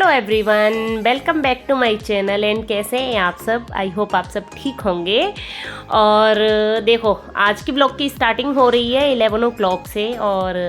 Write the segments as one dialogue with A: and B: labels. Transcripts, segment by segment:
A: Hello everyone, welcome back to my channel. And कैसे हैं आप सब? आई होप आप सब ठीक होंगे। और देखो, आज की ब्लॉग की स्टार्टिंग हो रही है 11 o'clock से। और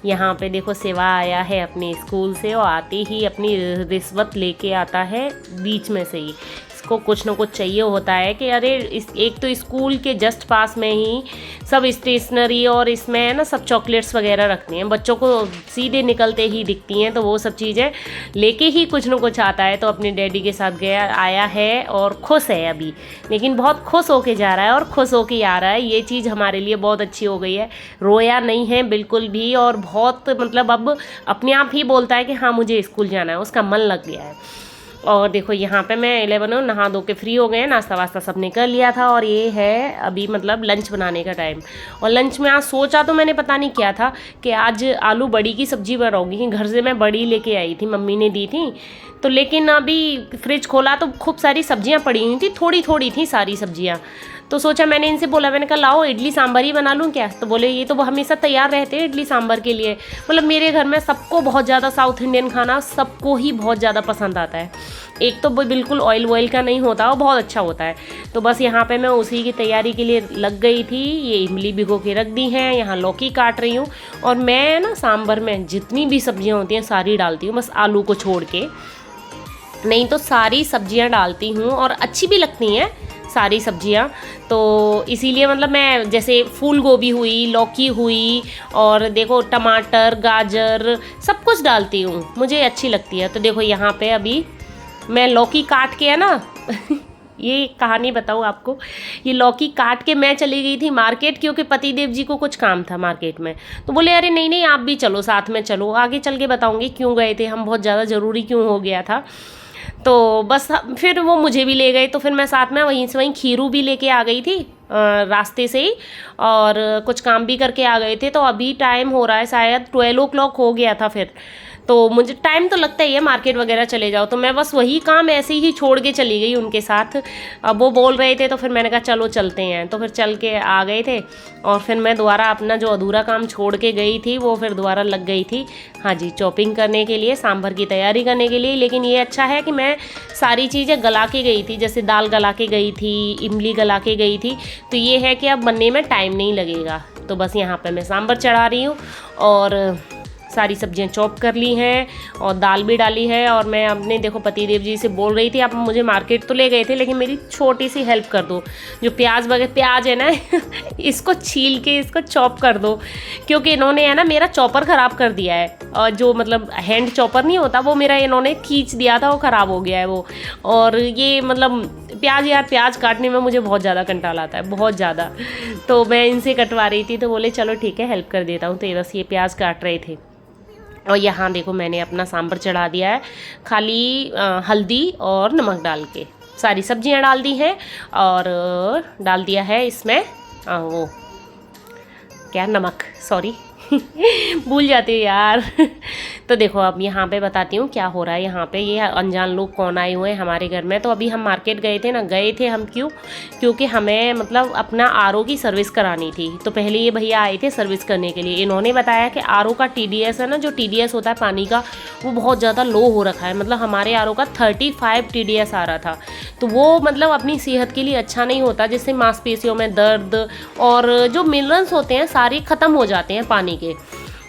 A: यहाँ पे देखो सेवा आया है अपने स्कूल से, और आते ही अपनी रिश्वत लेके आता है बीच में से ही। इसको कुछ ना कुछ चाहिए होता है कि अरे एक तो स्कूल के जस्ट पास में ही सब स्टेशनरी और इसमें है ना सब चॉकलेट्स वगैरह रखते हैं, बच्चों को सीधे निकलते ही दिखती हैं, तो वो सब चीज़ें लेके ही कुछ ना कुछ आता है। तो अपने डैडी के साथ आया है और खुश है अभी, लेकिन बहुत खुश होके जा रहा है और खुश होके आ रहा है। ये चीज़ हमारे लिए बहुत अच्छी हो गई है, रोया नहीं है बिल्कुल भी। और बहुत मतलब अब अपने आप ही बोलता है कि हाँ मुझे स्कूल जाना है, उसका मन लग गया है। और देखो यहाँ पे मैं 11 नहा धो के फ्री हो गए, नाश्ता वास्ता सब ने कर लिया था। और ये है अभी मतलब लंच बनाने का टाइम। और लंच में आज सोचा तो मैंने पता नहीं क्या था कि आज आलू बड़ी की सब्ज़ी बनाऊंगी। घर से मैं बड़ी लेके आई थी, मम्मी ने दी थी। तो लेकिन अभी फ्रिज खोला तो खूब सारी सब्जियां पड़ी हुई थी, थोड़ी थोड़ी थी सारी सब्जियां। तो सोचा, मैंने इनसे बोला, मैंने कहा लाओ इडली सांभर ही बना लूँ क्या? तो बोले ये तो वो हमेशा तैयार रहते हैं इडली सांभर के लिए। मतलब मेरे घर में सबको बहुत ज़्यादा साउथ इंडियन खाना सबको ही बहुत ज़्यादा पसंद आता है। एक तो बिल्कुल ऑयल वॉयल का नहीं होता, वो बहुत अच्छा होता है। तो बस यहाँ पे मैं उसी की तैयारी के लिए लग गई थी। ये इमली भिगो के रख दी हैं, यहाँ लौकी काट रही हूँ। और मैं ना सांभर में जितनी भी सब्जियाँ होती हैं सारी डालती हूँ, बस आलू को छोड़ के। नहीं तो सारी सब्जियां डालती हूँ और अच्छी भी लगती हैं सारी सब्जियां। तो इसीलिए मतलब मैं जैसे फूल गोभी हुई, लौकी हुई, और देखो टमाटर, गाजर, सब कुछ डालती हूँ, मुझे अच्छी लगती है। तो देखो यहाँ पे अभी मैं लौकी काट के है ना ये कहानी बताऊँ आपको। ये लौकी काट के मैं चली गई थी मार्केट, क्योंकि पतिदेव जी को कुछ काम था मार्केट में। तो बोले अरे नहीं नहीं आप भी चलो, साथ में चलो। आगे चल के बताऊँगी क्यों गए थे हम, बहुत ज़्यादा ज़रूरी क्यों हो गया था। तो बस फिर वो मुझे भी ले गए, तो फिर मैं साथ में वहीं से वहीं खीरू भी लेके आ गई थी रास्ते से ही, और कुछ काम भी करके आ गए थे। तो अभी टाइम हो रहा है शायद 12 o'clock हो गया था फिर। तो मुझे टाइम तो लगता ही है मार्केट वगैरह चले जाओ, तो मैं बस वही काम ऐसे ही छोड़ के चली गई उनके साथ। अब वो बोल रहे थे तो फिर मैंने कहा चलो चलते हैं, तो फिर चल के आ गए थे। और फिर मैं दोबारा अपना जो अधूरा काम छोड़ के गई थी वो फिर दोबारा लग गई थी, हाँ जी, चॉपिंग करने के लिए, सांभर की तैयारी करने के लिए। लेकिन ये अच्छा है कि मैं सारी चीज़ें गला के गई थी, जैसे दाल गला के गई थी, इमली गला के गई थी। तो ये है कि अब बनने में टाइम नहीं लगेगा। तो बस यहाँ पे मैं सांभर चढ़ा रही हूँ और सारी सब्जियां चॉप कर ली हैं और दाल भी डाली है। और मैं अपने देखो पतिदेव जी से बोल रही थी, आप मुझे मार्केट तो ले गए थे लेकिन मेरी छोटी सी हेल्प कर दो, जो प्याज वगैरह प्याज है ना इसको छील के इसको चॉप कर दो, क्योंकि इन्होंने है ना मेरा चॉपर ख़राब कर दिया है। और जो मतलब हैंड चॉपर नहीं होता वो मेरा इन्होंने खींच दिया था, वो ख़राब हो गया है वो। और ये मतलब प्याज काटने में मुझे बहुत ज़्यादा कंटाला आता है, बहुत ज़्यादा। तो मैं इनसे कटवा रही थी, तो बोले चलो ठीक है हेल्प कर देता हूँ। तो ये बस ये प्याज काट रहे थे। और यहाँ देखो मैंने अपना सांभर चढ़ा दिया है, खाली हल्दी और नमक डाल के सारी सब्जियाँ डाल दी हैं। और डाल दिया है इसमें वो क्या, नमक, सॉरी भूल जाती हूँ यार तो देखो अब यहाँ पे बताती हूँ क्या हो रहा है। यहाँ पे ये अनजान लोग कौन आए हुए हैं हमारे घर में। तो अभी हम मार्केट गए थे ना, गए थे हम क्योंकि हमें मतलब अपना आरओ की सर्विस करानी थी। तो पहले ये भैया आए थे सर्विस करने के लिए। इन्होंने बताया कि आरओ का TDS है ना, जो TDS होता है पानी का, वो बहुत ज़्यादा लो हो रखा है। मतलब हमारे आरओ का 35 TDS आ रहा था। तो वो मतलब अपनी सेहत के लिए अच्छा नहीं होता, जिससे मांसपेशियों में दर्द और जो मिनरल्स होते हैं सारे ख़त्म हो जाते हैं पानी के।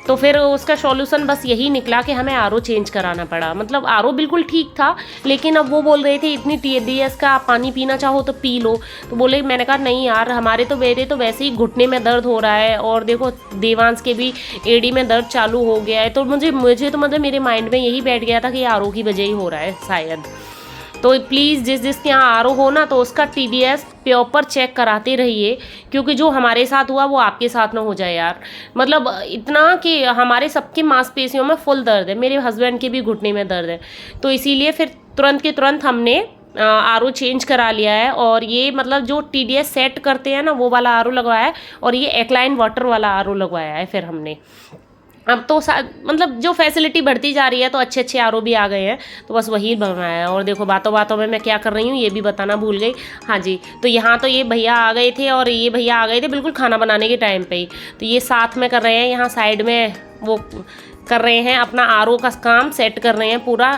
A: तो फिर उसका सॉल्यूशन बस यही निकला कि हमें आरओ चेंज कराना पड़ा। मतलब आरओ बिल्कुल ठीक था, लेकिन अब वो बोल रहे थे इतनी TDS का आप पानी पीना चाहो तो पी लो। तो बोले, मैंने कहा नहीं यार, मेरे तो वैसे ही घुटने में दर्द हो रहा है, और देखो देवांश के भी एड़ी में दर्द चालू हो गया है। तो मुझे तो मतलब मेरे माइंड में यही बैठ गया था कि आरओ की वजह ही हो रहा है शायद। तो प्लीज़ जिसके यहाँ आरओ हो ना, तो उसका TDS प्रॉपर चेक कराते रहिए, क्योंकि जो हमारे साथ हुआ वो आपके साथ ना हो जाए यार। मतलब इतना कि हमारे सबके मांसपेशियों में फुल दर्द है, मेरे हस्बैंड के भी घुटने में दर्द है। तो इसीलिए फिर तुरंत के तुरंत हमने आरओ चेंज करा लिया है। और ये मतलब जो TDS सेट करते हैं ना वो वाला आरओ लगवाया है, और ये एक्लाइन वाटर वाला आरओ लगवाया है फिर हमने। अब तो मतलब जो फैसिलिटी बढ़ती जा रही है, तो अच्छे अच्छे आरओ भी आ गए हैं, तो बस वही बनवाया है। और देखो बातों बातों में मैं क्या कर रही हूँ ये भी बताना भूल गई, हाँ जी। तो यहाँ तो ये भैया आ गए थे, और ये भैया आ गए थे बिल्कुल खाना बनाने के टाइम पे ही। तो ये साथ में कर रहे हैं, यहाँ साइड में वो कर रहे हैं, अपना आरओ का काम सेट कर रहे हैं पूरा।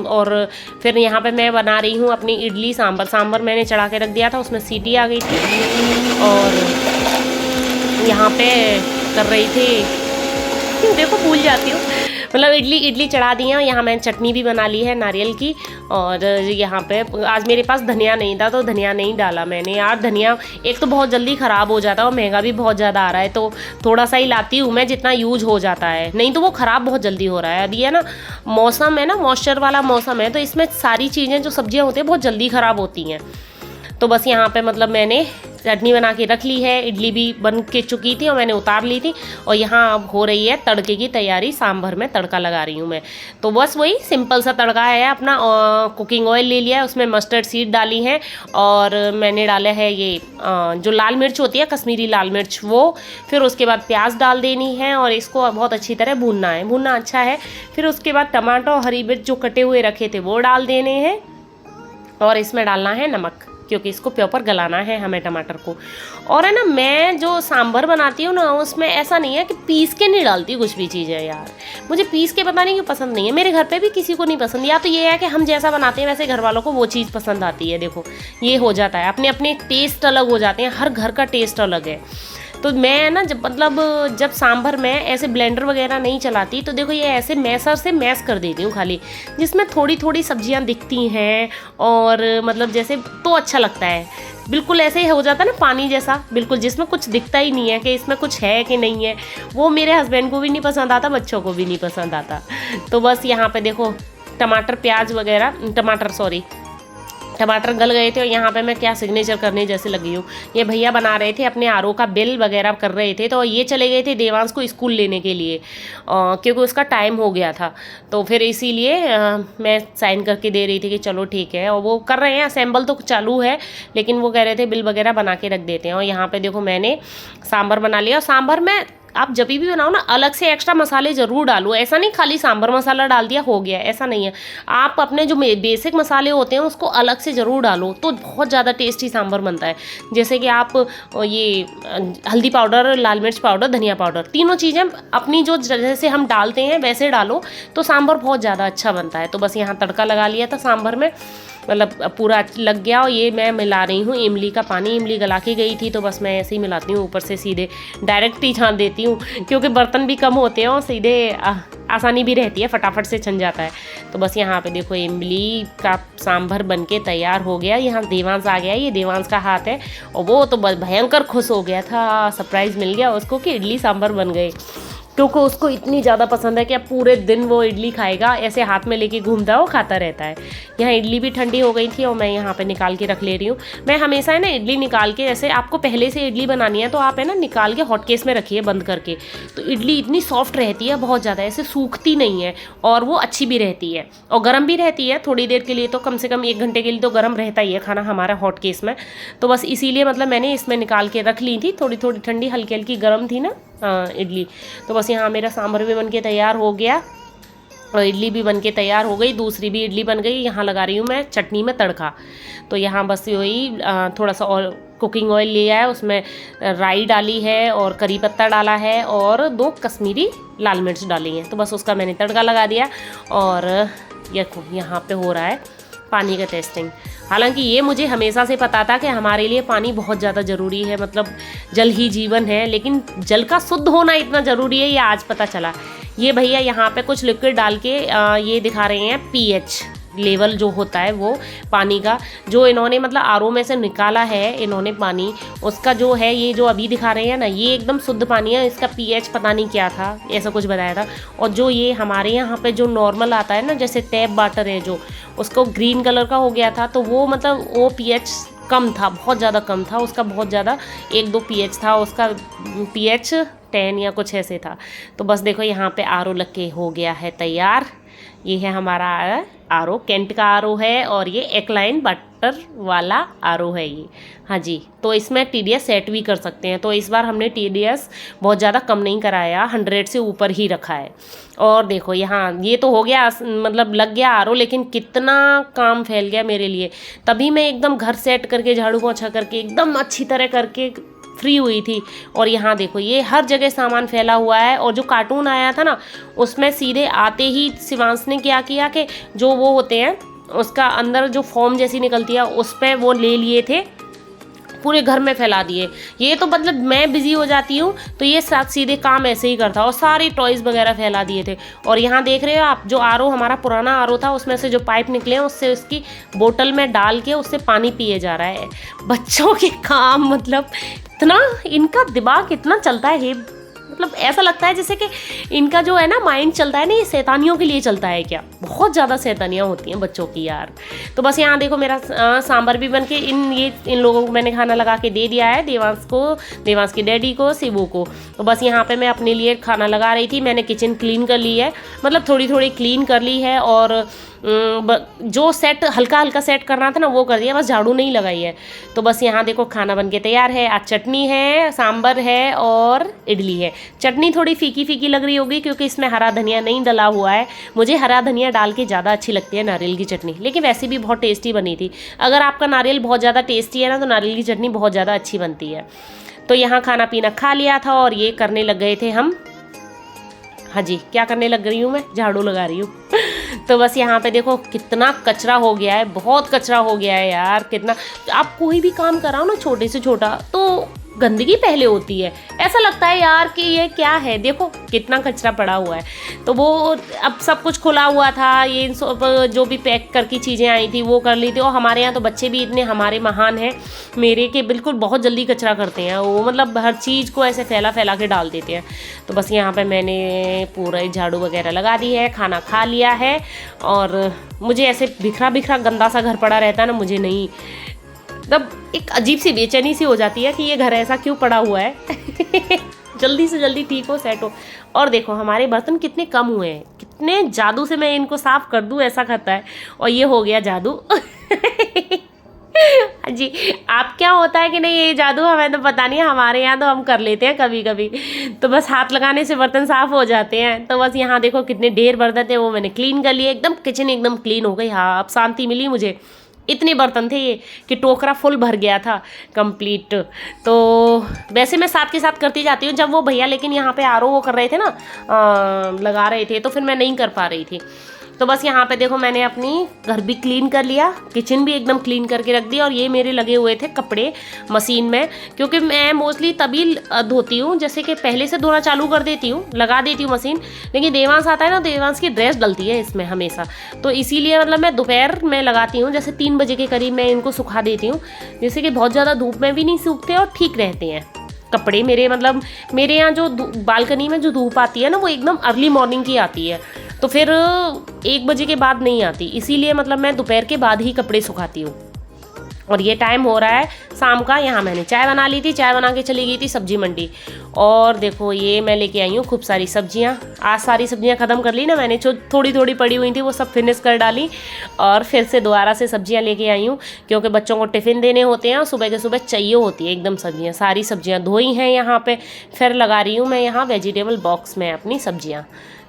A: और फिर यहाँ पे मैं बना रही हूँ अपनी इडली सांभर। सांभर मैंने चढ़ा के रख दिया था, उसमें सीटी आ गई थी और यहाँ पे कर रही थी, देखो भूल जाती हूँ, मतलब इडली चढ़ा दी है। यहाँ मैंने चटनी भी बना ली है नारियल की। और यहाँ पे आज मेरे पास धनिया नहीं था तो धनिया नहीं डाला मैंने। यार धनिया एक तो बहुत जल्दी ख़राब हो जाता है और महंगा भी बहुत ज़्यादा आ रहा है, तो थोड़ा सा ही लाती हूँ मैं जितना यूज हो जाता है, नहीं तो वो ख़राब बहुत जल्दी हो रहा है। अभी है ना मौसम है ना, मॉइस्चर वाला मौसम है, तो इसमें सारी चीज़ें जो सब्जियाँ होती हैं बहुत जल्दी ख़राब होती हैं। तो बस यहाँ पे मतलब मैंने चटनी बना के रख ली है, इडली भी बन के चुकी थी और मैंने उतार ली थी। और यहाँ अब हो रही है तड़के की तैयारी, सांभर में तड़का लगा रही हूँ मैं। तो बस वही सिंपल सा तड़का है अपना। कुकिंग ऑयल ले लिया है, उसमें मस्टर्ड सीड डाली है और मैंने डाला है ये जो लाल मिर्च होती है कश्मीरी लाल मिर्च वो। फिर उसके बाद प्याज डाल देनी है और इसको बहुत अच्छी तरह भूनना है, भूनना अच्छा है। फिर उसके बाद टमाटर और हरी मिर्च जो कटे हुए रखे थे वो डाल देने हैं और इसमें डालना है नमक, क्योंकि इसको प्रॉपर गलाना है हमें टमाटर को। और है ना मैं जो सांभर बनाती हूँ ना उसमें ऐसा नहीं है कि पीस के नहीं डालती कुछ भी चीज़ है यार, मुझे पीस के पता नहीं क्यों पसंद नहीं है। मेरे घर पे भी किसी को नहीं पसंद, या तो ये है कि हम जैसा बनाते हैं वैसे घर वालों को वो चीज़ पसंद आती है। देखो ये हो जाता है, अपने अपने टेस्ट अलग हो जाते हैं, हर घर का टेस्ट अलग है। तो मैं ना जब सांभर में ऐसे ब्लेंडर वगैरह नहीं चलाती तो देखो ये ऐसे मैसर से मैश कर देती हूँ खाली, जिसमें थोड़ी थोड़ी सब्जियाँ दिखती हैं और मतलब जैसे तो अच्छा लगता है। बिल्कुल ऐसे ही हो जाता है ना पानी जैसा, बिल्कुल जिसमें कुछ दिखता ही नहीं है कि इसमें कुछ है कि नहीं है। वो मेरे हस्बैंड को भी नहीं पसंद आता, बच्चों को भी नहीं पसंद आता। तो बस यहाँ पे देखो टमाटर प्याज वगैरह टमाटर गल गए थे और यहाँ पे मैं क्या सिग्नेचर करने जैसे लगी हूँ। ये भैया बना रहे थे अपने आरओ का बिल वगैरह कर रहे थे, तो ये चले गए थे देवांश को स्कूल लेने के लिए क्योंकि उसका टाइम हो गया था। तो फिर इसीलिए मैं साइन करके दे रही थी कि चलो ठीक है। और वो कर रहे हैं, असेंबल तो चालू है, लेकिन वो कह रहे थे बिल वगैरह बना के रख देते हैं। और यहाँ पर देखो मैंने सांभर बना लिया। और सांभर में आप जब भी बनाओ ना अलग से एक्स्ट्रा मसाले ज़रूर डालो, ऐसा नहीं खाली सांभर मसाला डाल दिया हो गया, ऐसा नहीं है। आप अपने जो बेसिक मसाले होते हैं उसको अलग से ज़रूर डालो तो बहुत ज़्यादा टेस्टी सांभर बनता है। जैसे कि आप ये हल्दी पाउडर, लाल मिर्च पाउडर, धनिया पाउडर, तीनों चीज़ें अपनी जो जैसे हम डालते हैं वैसे डालो तो सांभर बहुत ज़्यादा अच्छा बनता है। तो बस यहाँ तड़का लगा लिया था सांभर में, मतलब पूरा लग गया। और ये मैं मिला रही हूँ इमली का पानी, इमली गला के गई थी तो बस मैं ऐसे ही मिलाती हूँ, ऊपर से सीधे डायरेक्ट ही छान देती हूँ क्योंकि बर्तन भी कम होते हैं और सीधे आसानी भी रहती है, फटाफट से छन जाता है। तो बस यहाँ पे देखो इमली का सांभर बनके तैयार हो गया। यहाँ देवांश आ गया, ये देवांश का हाथ है और वो तो बस भयंकर खुश हो गया था, सरप्राइज़ मिल गया उसको कि इडली सांभर बन गए, क्योंकि उसको इतनी ज़्यादा पसंद है कि अब पूरे दिन वो इडली खाएगा, ऐसे हाथ में लेके घूमता है, वो खाता रहता है। यहाँ इडली भी ठंडी हो गई थी और मैं यहाँ पे निकाल के रख ले रही हूँ। मैं हमेशा है ना इडली निकाल के, जैसे आपको पहले से इडली बनानी है तो आप है ना निकाल के हॉट केस में रखिए बंद करके, तो इडली इतनी सॉफ्ट रहती है, बहुत ज़्यादा ऐसे सूखती नहीं है और वो अच्छी भी रहती है और गर्म भी रहती है थोड़ी देर के लिए, तो कम से कम 1 घंटे के लिए तो गर्म रहता ही है खाना हमारा हॉट केस में। तो बस इसीलिए मतलब मैंने इसमें निकाल के रख ली थी, थोड़ी थोड़ी ठंडी हल्की हल्की गर्म थी ना इडली। तो बस यहाँ मेरा सांभर भी बन के तैयार हो गया और इडली भी बन के तैयार हो गई, दूसरी भी इडली बन गई। यहाँ लगा रही हूँ मैं चटनी में तड़का। तो यहाँ बस वही थोड़ा सा और कुकिंग ऑयल लिया है, उसमें राई डाली है और करी पत्ता डाला है और 2 कश्मीरी लाल मिर्च डाली हैं। तो बस उसका मैंने तड़का लगा दिया और यहाँ पे हो रहा है पानी का टेस्टिंग। हालांकि ये मुझे हमेशा से पता था कि हमारे लिए पानी बहुत ज़्यादा ज़रूरी है, मतलब जल ही जीवन है, लेकिन जल का शुद्ध होना इतना ज़रूरी है ये आज पता चला। ये भैया यहाँ पे कुछ लिक्विड डाल के ये दिखा रहे हैं पीएच लेवल जो होता है वो पानी का, जो इन्होंने मतलब आरओ में से निकाला है इन्होंने पानी, उसका जो है ये जो अभी दिखा रहे हैं ना ये एकदम शुद्ध पानी है। इसका पीएच पता नहीं क्या था, ऐसा कुछ बताया था। और जो ये हमारे यहाँ पे जो नॉर्मल आता है ना, जैसे टैप वाटर है जो, उसको ग्रीन कलर का हो गया था, तो वो मतलब वो पीएच कम था, बहुत ज़्यादा कम था उसका, बहुत ज़्यादा 1-2 पीएच था उसका, पीएच 10 या कुछ ऐसे था। तो बस देखो यहाँ पे आरओ लग के हो गया है तैयार। ये है हमारा आरओ, कैंट का आरओ है और ये एक्लाइन वाटर वाला आरओ है ये। हाँ जी, तो इसमें टीडीएस सेट भी कर सकते हैं। तो इस बार हमने टीडीएस बहुत ज़्यादा कम नहीं कराया, 100 से ऊपर ही रखा है। और देखो यहाँ ये तो हो गया, मतलब लग गया आरओ, लेकिन कितना काम फैल गया मेरे लिए। तभी मैं एकदम घर सेट करके झाड़ू पोछा करके एकदम अच्छी तरह करके फ्री हुई थी। और यहाँ देखो ये हर जगह सामान फैला हुआ है। और जो कार्टून आया था ना उसमें सीधे आते ही शिवांश ने क्या किया कि जो वो होते हैं उसका अंदर जो फॉर्म जैसी निकलती है उस पर वो ले लिए थे, पूरे घर में फैला दिए। ये तो मतलब मैं बिजी हो जाती हूँ तो ये साथ सीधे काम ऐसे ही करता और सारे टॉयज़ वगैरह फैला दिए थे। और यहाँ देख रहे हो आप जो आरओ हमारा पुराना आरओ था उसमें से जो पाइप निकले हैं उससे उसकी बोतल में डाल के उससे पानी पिए जा रहा है। बच्चों के काम मतलब इतना इनका दिमाग इतना चलता है, मतलब ऐसा लगता है जैसे कि इनका जो है ना माइंड चलता है ना ये शैतानियों के लिए चलता है क्या। बहुत ज़्यादा शैतानियाँ होती हैं बच्चों की यार। तो बस यहाँ देखो मेरा सांभर भी बन के इन लोगों को मैंने खाना लगा के दे दिया है, देवांश के डैडी को, शिवू को। तो बस यहाँ पे मैं अपने लिए खाना लगा रही थी। मैंने किचन क्लीन कर ली है, मतलब थोड़ी थोड़ी क्लीन कर ली है और जो सेट हल्का हल्का सेट करना था ना वो कर दिया, बस झाड़ू नहीं लगाई है। तो बस यहाँ देखो खाना बन के तैयार है। आज चटनी है, सांभर है और इडली है। चटनी थोड़ी फीकी फीकी लग रही होगी क्योंकि इसमें हरा धनिया नहीं डला हुआ है। मुझे हरा धनिया डाल के ज़्यादा अच्छी लगती है नारियल की चटनी, लेकिन वैसे भी बहुत टेस्टी बनी थी। अगर आपका नारियल बहुत ज़्यादा टेस्टी है ना तो नारियल की चटनी बहुत ज़्यादा अच्छी बनती है। तो यहाँ खाना पीना खा लिया था और ये करने लग गए थे हम। हाँ जी, क्या करने लग रही हूँ मैं? झाड़ू लगा रही हूँ। तो बस यहाँ पे देखो कितना कचरा हो गया है, बहुत कचरा हो गया है यार। कितना आप कोई भी काम कराओ ना छोटे से छोटा तो गंदगी पहले होती है। ऐसा लगता है यार कि ये क्या है, देखो कितना कचरा पड़ा हुआ है। तो वो अब सब कुछ खुला हुआ था, ये सब जो भी पैक करके चीज़ें आई थी वो कर ली थी। और हमारे यहाँ तो बच्चे भी इतने हमारे महान हैं मेरे के, बिल्कुल बहुत जल्दी कचरा करते हैं वो, मतलब हर चीज़ को ऐसे फैला फैला के डाल देते हैं। तो बस यहाँ पर मैंने पूरा झाड़ू वगैरह लगा दी है, खाना खा लिया है। और मुझे ऐसे बिखरा बिखरा गंदा सा घर पड़ा रहता है ना, मुझे नहीं, तब एक अजीब सी बेचैनी सी हो जाती है कि ये घर ऐसा क्यों पड़ा हुआ है। जल्दी से जल्दी ठीक हो, सेट हो। और देखो हमारे बर्तन कितने कम हुए हैं, कितने जादू से मैं इनको साफ कर दूं ऐसा करता है। और ये हो गया जादू। जी, आप क्या होता है कि नहीं ये जादू हमें तो पता नहीं है, हमारे यहाँ तो हम कर लेते हैं कभी कभी। तो बस हाथ लगाने से बर्तन साफ हो जाते हैं। तो बस यहाँ देखो कितने ढेर बर्तन थे वो मैंने क्लीन कर लिए, एकदम किचन एकदम क्लीन हो गई। हाँ अब शांति मिली मुझे। इतने बर्तन थे ये कि टोकरा फुल भर गया था कंप्लीट। तो वैसे मैं साथ के साथ करती जाती हूँ जब वो भैया, लेकिन यहाँ पे आरओ वो कर रहे थे ना, लगा रहे थे, तो फिर मैं नहीं कर पा रही थी। तो बस यहाँ पे देखो मैंने अपनी घर भी क्लीन कर लिया, किचन भी एकदम क्लीन करके रख दी। और ये मेरे लगे हुए थे कपड़े मशीन में, क्योंकि मैं मोस्टली तभी धोती हूँ, जैसे कि पहले से धोना चालू कर देती हूँ, लगा देती हूँ मशीन। लेकिन देवांश आता है ना, देवांश की ड्रेस डलती है इसमें हमेशा, तो इसीलिए मतलब मैं दोपहर में लगाती हूँ, जैसे 3 बजे के करीब मैं इनको सुखा देती हूँ, जैसे कि बहुत ज़्यादा धूप में भी नहीं सूखते और ठीक रहते हैं कपड़े मेरे। मतलब मेरे यहाँ जो बालकनी में जो धूप आती है ना वो एकदम अर्ली मॉर्निंग की आती है, तो फिर 1 बजे के बाद नहीं आती, इसीलिए मतलब मैं दोपहर के बाद ही कपड़े सुखाती हूँ। और ये टाइम हो रहा है शाम का। यहाँ मैंने चाय बना ली थी, चाय बना के चली गई थी सब्जी मंडी। और देखो ये मैं लेके आई हूँ खूब सारी सब्जियाँ। आज सारी सब्जियाँ ख़त्म कर ली ना मैंने, जो थोड़ी थोड़ी पड़ी हुई थी वो सब फिनिश कर डाली और फिर से दोबारा से सब्जियाँ लेके आई हूँ, क्योंकि बच्चों को टिफ़िन देने होते हैं और सुबह के सुबह चाहिए होती है एकदम सब्जियाँ। सारी सब्जियाँ धोई हैं यहाँ पर, फिर लगा रही हूँ मैं यहाँ वेजिटेबल बॉक्स में अपनी सब्जियाँ।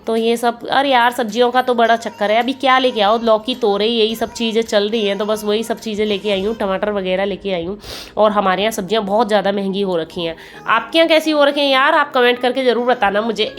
A: तो ये सब, अरे यार सब्जियों का तो बड़ा चक्कर है। अभी क्या लेके आओ, लौकी तोरई यही सब चीज़ें चल रही हैं, तो बस वही सब चीज़ें लेके आई हूँ, टमाटर वगैरह लेके आई हूँ। और हमारे यहाँ सब्जियाँ बहुत ज़्यादा महंगी हो रखी हैं। आपके यहाँ कैसी हो रखी हैं यार, आप कमेंट करके ज़रूर बताना मुझे।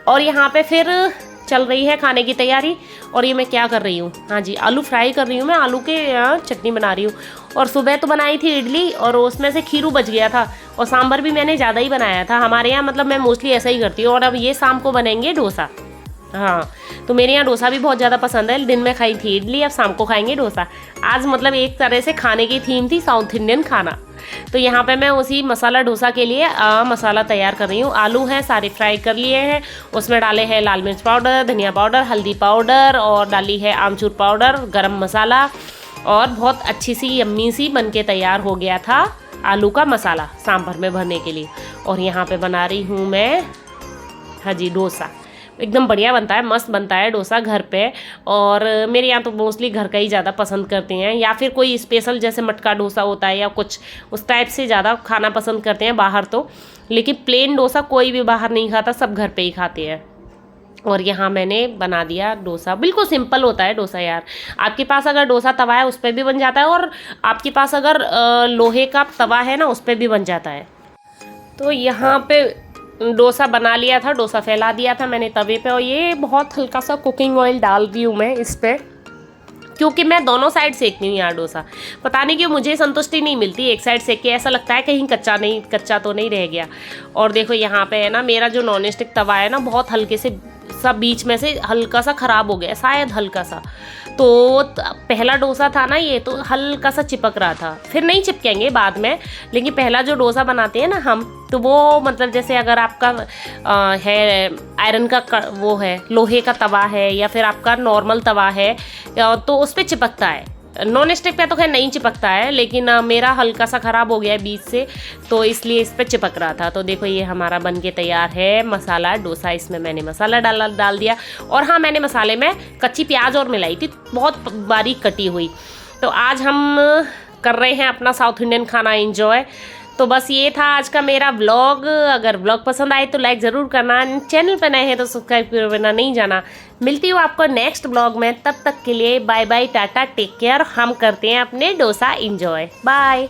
A: और यहाँ पे फिर चल रही है खाने की तैयारी। और ये मैं क्या कर रही हूँ, हाँ जी आलू फ्राई कर रही हूँ मैं, आलू के चटनी बना रही हूँ। और सुबह तो बनाई थी इडली और उसमें से खीरू बच गया था, और सांभर भी मैंने ज़्यादा ही बनाया था। हमारे यहाँ मतलब मैं मोस्टली ऐसा ही करती हूँ। और अब ये शाम को बनेंगे डोसा। हाँ तो मेरे यहाँ डोसा भी बहुत ज़्यादा पसंद है। दिन में खाई थी इडली, अब शाम को खाएंगे डोसा। आज मतलब एक तरह से खाने की थीम थी साउथ इंडियन खाना। तो यहाँ पे मैं उसी मसाला डोसा के लिए मसाला तैयार कर रही हूँ। आलू हैं सारे फ्राई कर लिए हैं, उसमें डाले हैं लाल मिर्च पाउडर, धनिया पाउडर, हल्दी पाउडर और डाली है आमचूर पाउडर, गरम मसाला। और बहुत अच्छी सी यम्मी सी बन के तैयार हो गया था आलू का मसाला सांभर में भरने के लिए। और यहाँ पे बना रही हूँ मैं, हाँ जी डोसा। एकदम बढ़िया बनता है, मस्त बनता है डोसा घर पे। और मेरे यहाँ तो मोस्टली घर का ही ज़्यादा पसंद करते हैं, या फिर कोई स्पेशल जैसे मटका डोसा होता है या कुछ उस टाइप से ज़्यादा खाना पसंद करते हैं बाहर तो। लेकिन प्लेन डोसा कोई भी बाहर नहीं खाता, सब घर पे ही खाते हैं। और यहाँ मैंने बना दिया डोसा। बिल्कुल सिंपल होता है डोसा यार। आपके पास अगर डोसा तवा है उस पर भी बन जाता है, और आपके पास अगर लोहे का तवा है ना उस पर भी बन जाता है। तो यहाँ पे डोसा बना लिया था, डोसा फैला दिया था मैंने तवे पे, और ये बहुत हल्का सा कुकिंग ऑयल डाल दी हूँ मैं इस पर, क्योंकि मैं दोनों साइड सेकती हूँ यार डोसा। पता नहीं क्यों मुझे संतुष्टि नहीं मिलती एक साइड सेक के, ऐसा लगता है कहीं कच्चा तो नहीं रह गया। और देखो यहाँ पे है ना मेरा जो नॉन स्टिक तवा है ना बहुत हल्के से सब बीच में से हल्का सा ख़राब हो गया, शायद हल्का सा। तो पहला डोसा था ना ये, तो हल्का सा चिपक रहा था, फिर नहीं चिपकेंगे बाद में, लेकिन पहला जो डोसा बनाते हैं ना हम, तो वो मतलब जैसे अगर आपका है आयरन का वो है, लोहे का तवा है, या फिर आपका नॉर्मल तवा है, तो उस पर चिपकता है। नॉन स्टिक पे तो खैर नहीं चिपकता है, लेकिन मेरा हल्का सा ख़राब हो गया है बीच से, तो इसलिए इस पर चिपक रहा था। तो देखो ये हमारा बन के तैयार है मसाला डोसा। इसमें मैंने मसाला डाल दिया, और हाँ मैंने मसाले में कच्ची प्याज और मिलाई थी, बहुत बारीक कटी हुई। तो आज हम कर रहे हैं अपना साउथ इंडियन खाना एंजॉय। तो बस ये था आज का मेरा व्लॉग। अगर व्लॉग पसंद आए तो लाइक ज़रूर करना, चैनल पर नए हैं तो सब्सक्राइब करे बिना नहीं जाना। मिलती हूँ आपको नेक्स्ट व्लॉग में, तब तक के लिए bye bye, tata, take care. हम करते हैं अपने डोसा एंजॉय, बाय।